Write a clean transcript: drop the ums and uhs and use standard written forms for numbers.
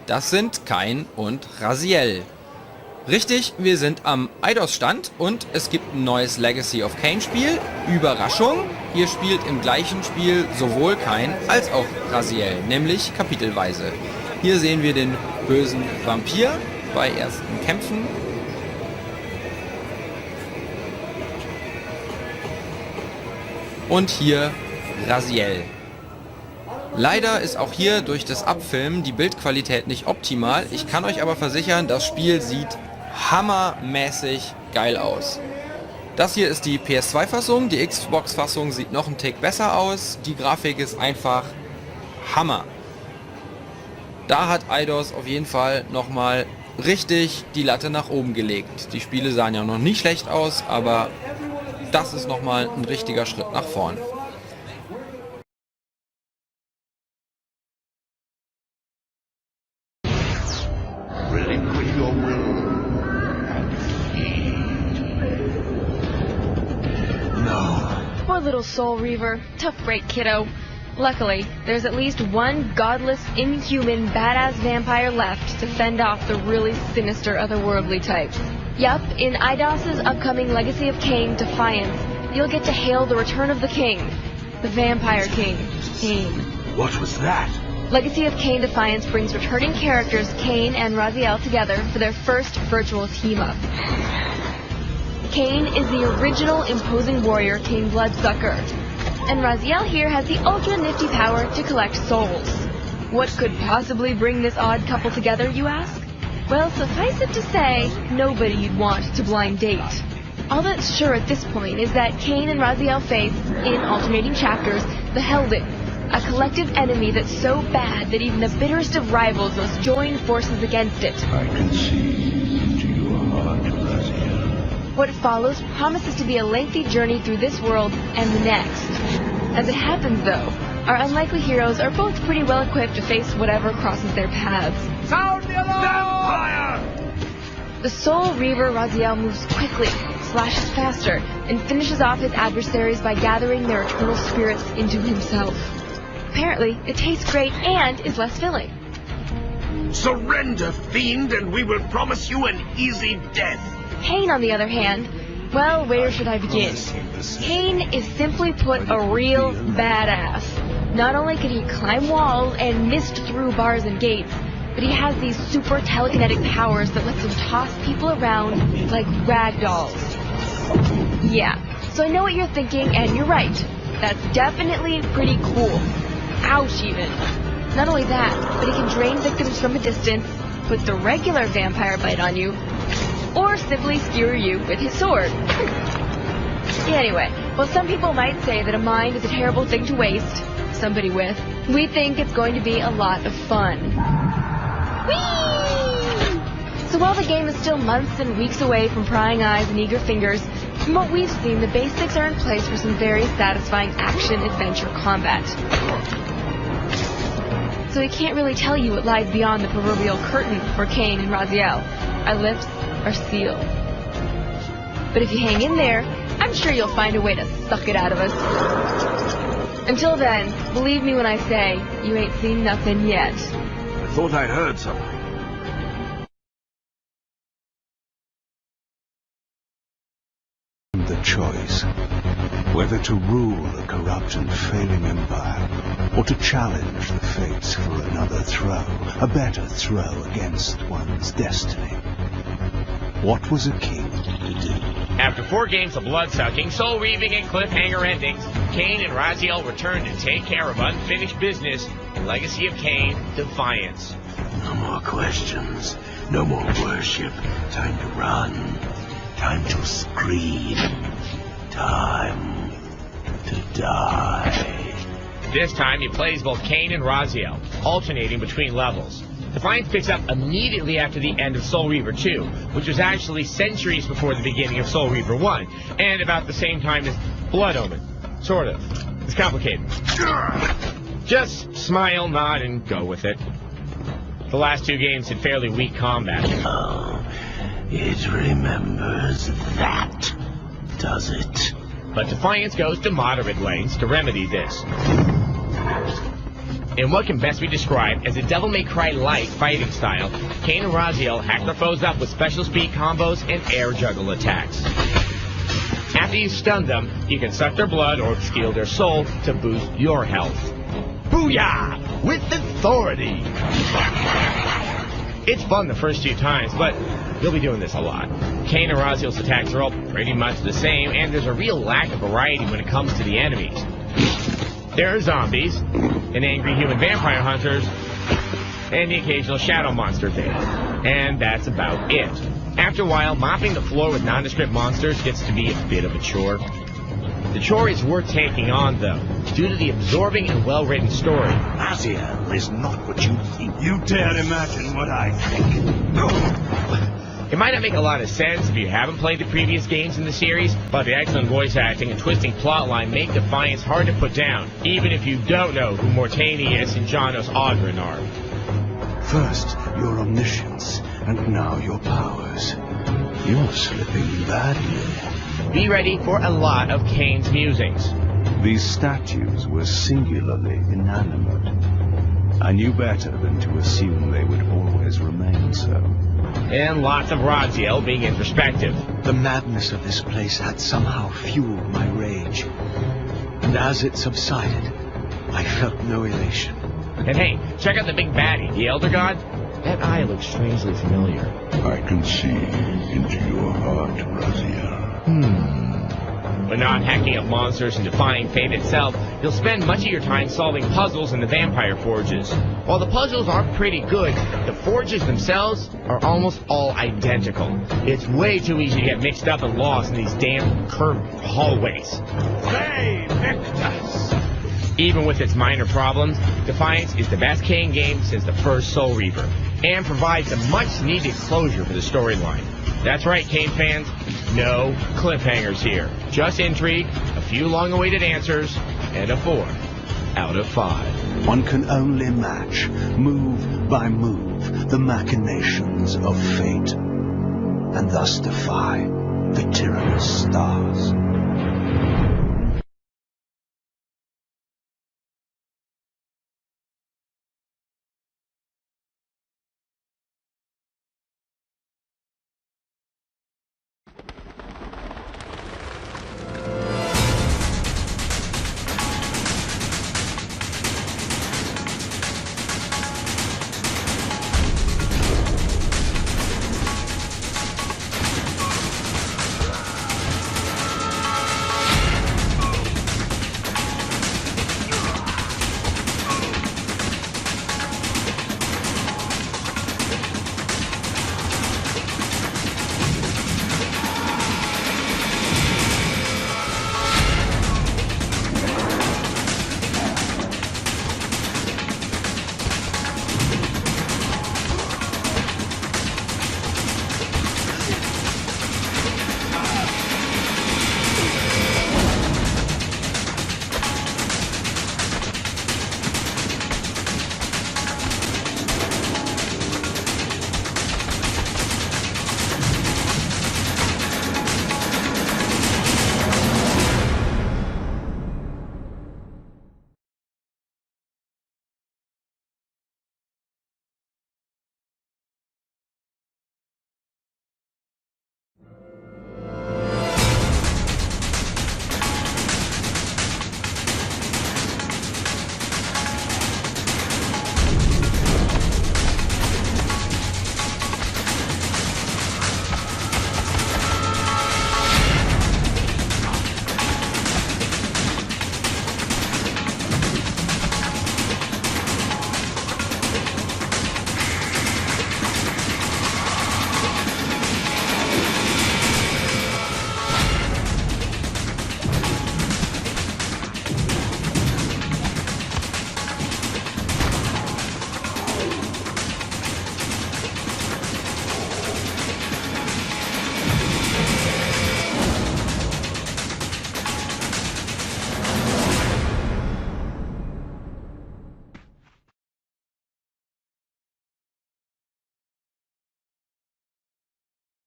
Das sind Kain und Raziel. Richtig, wir sind am Eidos-Stand und es gibt ein neues Legacy of Kain Spiel. Überraschung, hier spielt im gleichen Spiel sowohl Kain als auch Raziel, nämlich kapitelweise. Hier sehen wir den bösen Vampir bei ersten Kämpfen. Und hier Raziel. Leider ist auch hier durch das Abfilmen die Bildqualität nicht optimal. Ich kann euch aber versichern, das Spiel sieht hammermäßig geil aus. Das hier ist die PS2-Fassung, die Xbox-Fassung sieht noch einen Tick besser aus. Die Grafik ist einfach Hammer. Da hat Eidos auf jeden Fall nochmal richtig die Latte nach oben gelegt. Die Spiele sahen ja noch nicht schlecht aus, aber das ist nochmal ein richtiger Schritt nach vorn. Poor little soul, Reaver. Tough break, kiddo. Luckily, there's at least one godless, inhuman, badass vampire left to fend off the really sinister otherworldly types. Yup, in IDOS's upcoming Legacy of Kain, Defiance, you'll get to hail the return of the king. The Vampire King, Kain. What was that? Legacy of Kain Defiance brings returning characters Kain and Raziel together for their first virtual team-up. Kain is the original imposing warrior Kain Bloodsucker, and Raziel here has the ultra-nifty power to collect souls. What could possibly bring this odd couple together, you ask? Well, suffice it to say, nobody you'd want to blind date. All that's sure at this point is that Kain and Raziel face, in alternating chapters, the Helden, a collective enemy that's so bad that even the bitterest of rivals must join forces against it. I can see into your heart, Raziel. What follows promises to be a lengthy journey through this world and the next. As it happens, though, our unlikely heroes are both pretty well equipped to face whatever crosses their paths. Sound the alarm! Vampire! The Soul Reaver Raziel moves quickly, slashes faster, and finishes off his adversaries by gathering their eternal spirits into himself. Apparently, it tastes great and is less filling. Surrender, fiend, and we will promise you an easy death. Kain, on the other hand, well, where should I begin? Kain is simply put a real badass. Not only can he climb walls and mist through bars and gates, but he has these super telekinetic powers that lets him toss people around like rag dolls. Yeah, so I know what you're thinking, and you're right. That's definitely pretty cool. Ouch, even. Not only that, but he can drain victims from a distance, put the regular vampire bite on you, or simply skewer you with his sword. Anyway, while some people might say that a mind is a terrible thing to waste somebody with, we think it's going to be a lot of fun. Whee! So while the game is still months and weeks away from prying eyes and eager fingers, from what we've seen, the basics are in place for some very satisfying action-adventure combat. So we can't really tell you what lies beyond the proverbial curtain for Kain and Raziel. Our lips are sealed. But if you hang in there, I'm sure you'll find a way to suck it out of us. Until then, believe me when I say, you ain't seen nothing yet. I thought I heard something. The choice, whether to rule a corrupt and failing empire, or to challenge the fates for another throw, a better throw against one's destiny. What was a king to do? After 4 games of blood-sucking, soul-reaving, and cliffhanger endings, Kain and Raziel return to take care of unfinished business in Legacy of Kain, Defiance. No more questions, no more worship. Time to run, time to scream, time to die. This time he plays both Kain and Raziel, alternating between levels. Defiance picks up immediately after the end of Soul Reaver 2, which was actually centuries before the beginning of Soul Reaver 1, and about the same time as Blood Omen. Sort of. It's complicated. Just smile, nod, and go with it. The last 2 games had fairly weak combat. Oh, it remembers that, does it? But Defiance goes to moderate lengths to remedy this. In what can best be described as a Devil May Cry-like fighting style, Kain and Raziel hack their foes up with special speed combos and air juggle attacks. After you stun them, you can suck their blood or steal their soul to boost your health. Booyah! With authority! It's fun the first 2 times, but you'll be doing this a lot. Kain and Raziel's attacks are all pretty much the same, and there's a real lack of variety when it comes to the enemies. There are zombies, and angry human vampire hunters, and the occasional shadow monster thing. And that's about it. After a while, mopping the floor with nondescript monsters gets to be a bit of a chore. The chore is worth taking on, though, due to the absorbing and well-written story. Raziel is not what you think. You dare imagine what I think. It might not make a lot of sense if you haven't played the previous games in the series, but the excellent voice acting and twisting plotline make Defiance hard to put down, even if you don't know who Mortanius and Janos Ogren are. First, your omniscience, and now your powers. You're slipping badly. Be ready for a lot of Kain's musings. These statues were singularly inanimate. I knew better than to assume they would always remain so. And lots of Raziel being introspective. The madness of this place had somehow fueled my rage. And as it subsided, I felt no elation. And hey, check out the big baddie, the Elder God. That eye looks strangely familiar. I can see into your heart, Raziel. But not hacking up monsters and defying fate itself, you'll spend much of your time solving puzzles in the vampire forges. While the puzzles are pretty good, the forges themselves are almost all identical. It's way too easy to get mixed up and lost in these damn curved hallways. Hey, Victus! Even with its minor problems, Defiance is the best Kain game since the first Soul Reaver, and provides a much-needed closure for the storyline. That's right, Kain fans. No cliffhangers here. Just intrigue, a few long-awaited answers, and a 4 out of 5. One can only match, move by move, the machinations of fate, and thus defy the tyrannous stars.